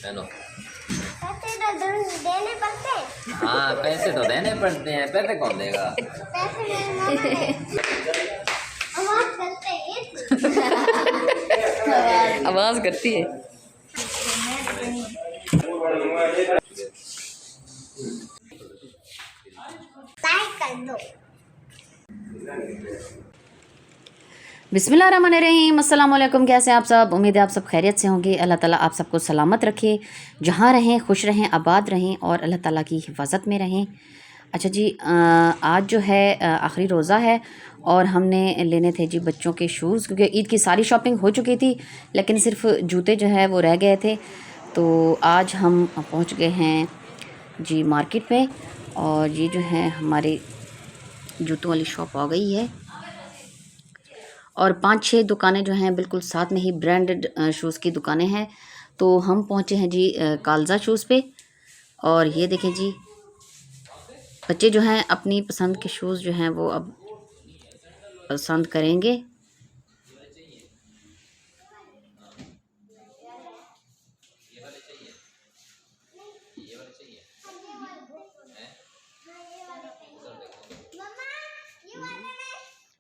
Hello. पैसे तो देने पड़ते हैं। हाँ पैसे तो देने पड़ते हैं, पैसे कौन देगा? पैसे मेरे मामा ने आवाज करते हैं। आवाज करती है। लाइक कर दो। बिस्मिल्लाहिर्रहमानिर्रहीम, अस्सलाम वालेकुम। कैसे हैं आप सब? उम्मीद है आप सब खैरियत से होंगे। अल्लाह ताला आप सबको सलामत रखे, जहाँ रहें खुश रहें, आबाद रहें और अल्लाह ताला की हिफाजत में रहें। अच्छा जी, आज जो है आखिरी रोज़ा है और हमने लेने थे जी बच्चों के शूज़, क्योंकि ईद की सारी शॉपिंग हो चुकी थी, लेकिन सिर्फ जूते जो है वो रह गए थे। तो आज हम पहुँच गए हैं जी मार्केट में और ये जो है हमारी जूतों वाली शॉप आ गई है और 5-6 दुकानें जो हैं बिल्कुल साथ में ही ब्रांडेड शूज़ की दुकानें हैं। तो हम पहुँचे हैं जी कालजा शूज़ पे और ये देखें जी, बच्चे जो हैं अपनी पसंद के शूज़ जो हैं वो अब पसंद करेंगे।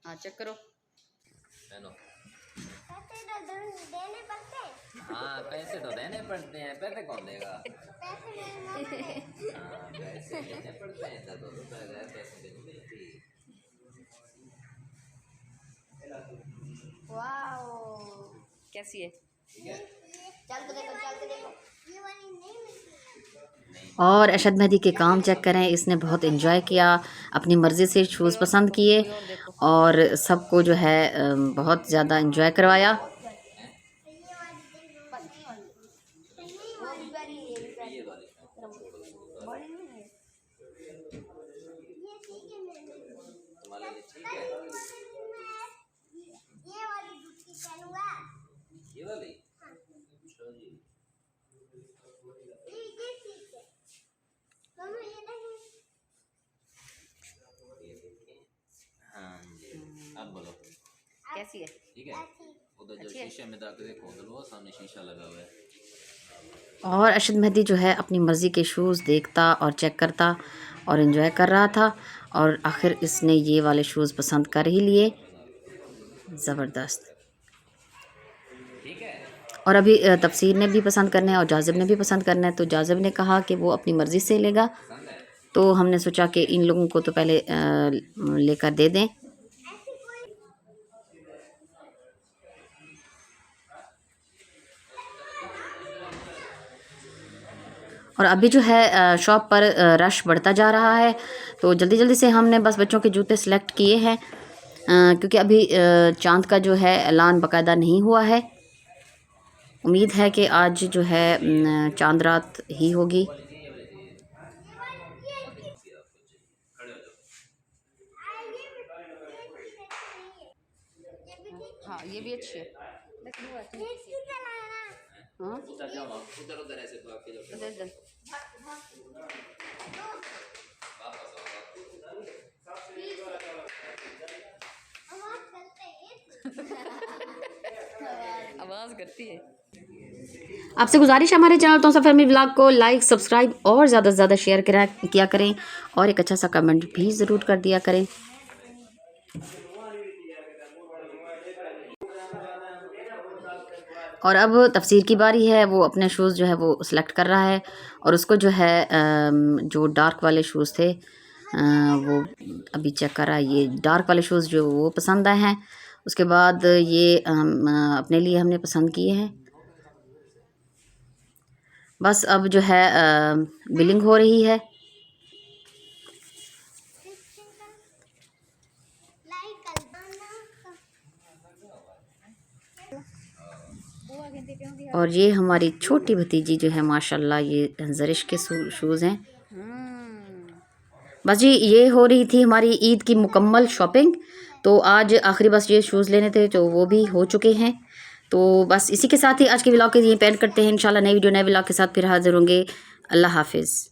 हाँ चेक करो। हेलो। पैसे तो देने पड़ते हैं। हाँ पैसे तो देने पड़ते हैं, पैसे कौन देगा? पैसे मेरे मामा ने हाँ पैसे देने पड़ते हैं, तो रुपए गए पैसे देने पड़ते हैं। वाओ कैसी है? चल के देखो, चल के देखो। ये वाली नहीं मिलती। और अशद मेहदी के काम चेक करें, इसने बहुत एंजॉय किया, अपनी मर्ज़ी से शूज़ पसंद किए और सबको जो है बहुत ज़्यादा एंजॉय करवाया। तुम्हारे लिए ठीक है ये वाली जूती पहनूंगा। ये वाली? अच्छा जी। ये ठीक है। मम्मा ये देखो। ये देखिए। हाँ जी, अब बोलो कैसी है? ठीक है। उधर जो शीशे में जाकर देखो, उधर वो सामने शीशा लगा हुआ है। और अशद मेहदी जो है अपनी मर्ज़ी के शूज़ देखता और चेक करता और एंजॉय कर रहा था और आखिर इसने ये वाले शूज़ पसंद कर ही लिए। ज़बरदस्त। ठीक है। और अभी तफसीर ने भी पसंद करना है और जाजिब ने भी पसंद करना है, तो जाजिब ने कहा कि वो अपनी मर्ज़ी से लेगा, तो हमने सोचा कि इन लोगों को तो पहले लेकर दे दें। और अभी जो है शॉप पर रश बढ़ता जा रहा है, तो जल्दी जल्दी से हमने बस बच्चों के जूते सेलेक्ट किए हैं, क्योंकि अभी चांद का जो है ऐलान बाकायदा नहीं हुआ है। उम्मीद है कि आज जो है चांद रात ही होगी। हाँ ये भी अच्छी है। हाँ उधर उधर ऐसे भाग के जाओ। आवाज़ करती है। आपसे गुजारिश है हमारे चैनल तौसा फैमिली व्लॉग को लाइक, सब्सक्राइब और ज़्यादा से ज़्यादा शेयर किया करें और एक अच्छा सा कमेंट भी ज़रूर कर दिया करें। और अब तफसीर की बारी है, वो अपने शूज़ जो है वो सिलेक्ट कर रहा है और उसको जो है जो डार्क वाले शूज़ थे वो अभी चेक कर रहा है। ये डार्क वाले शूज़ जो वो पसंद आए हैं, उसके बाद ये अपने लिए हमने पसंद किए हैं। बस अब जो है बिलिंग हो रही है। और ये हमारी छोटी भतीजी जो है माशाल्लाह, ये ज़रिश के शूज़ हैं। बस जी ये हो रही थी हमारी ईद की मुकम्मल शॉपिंग। तो आज आखिरी बस ये शूज़ लेने थे, तो वो भी हो चुके हैं। तो बस इसी के साथ ही आज के व्लॉग के ये पेंड करते हैं। इंशाल्लाह नई वीडियो नए व्लॉग के साथ फिर हाजिर होंगे। अल्लाह हाफिज़।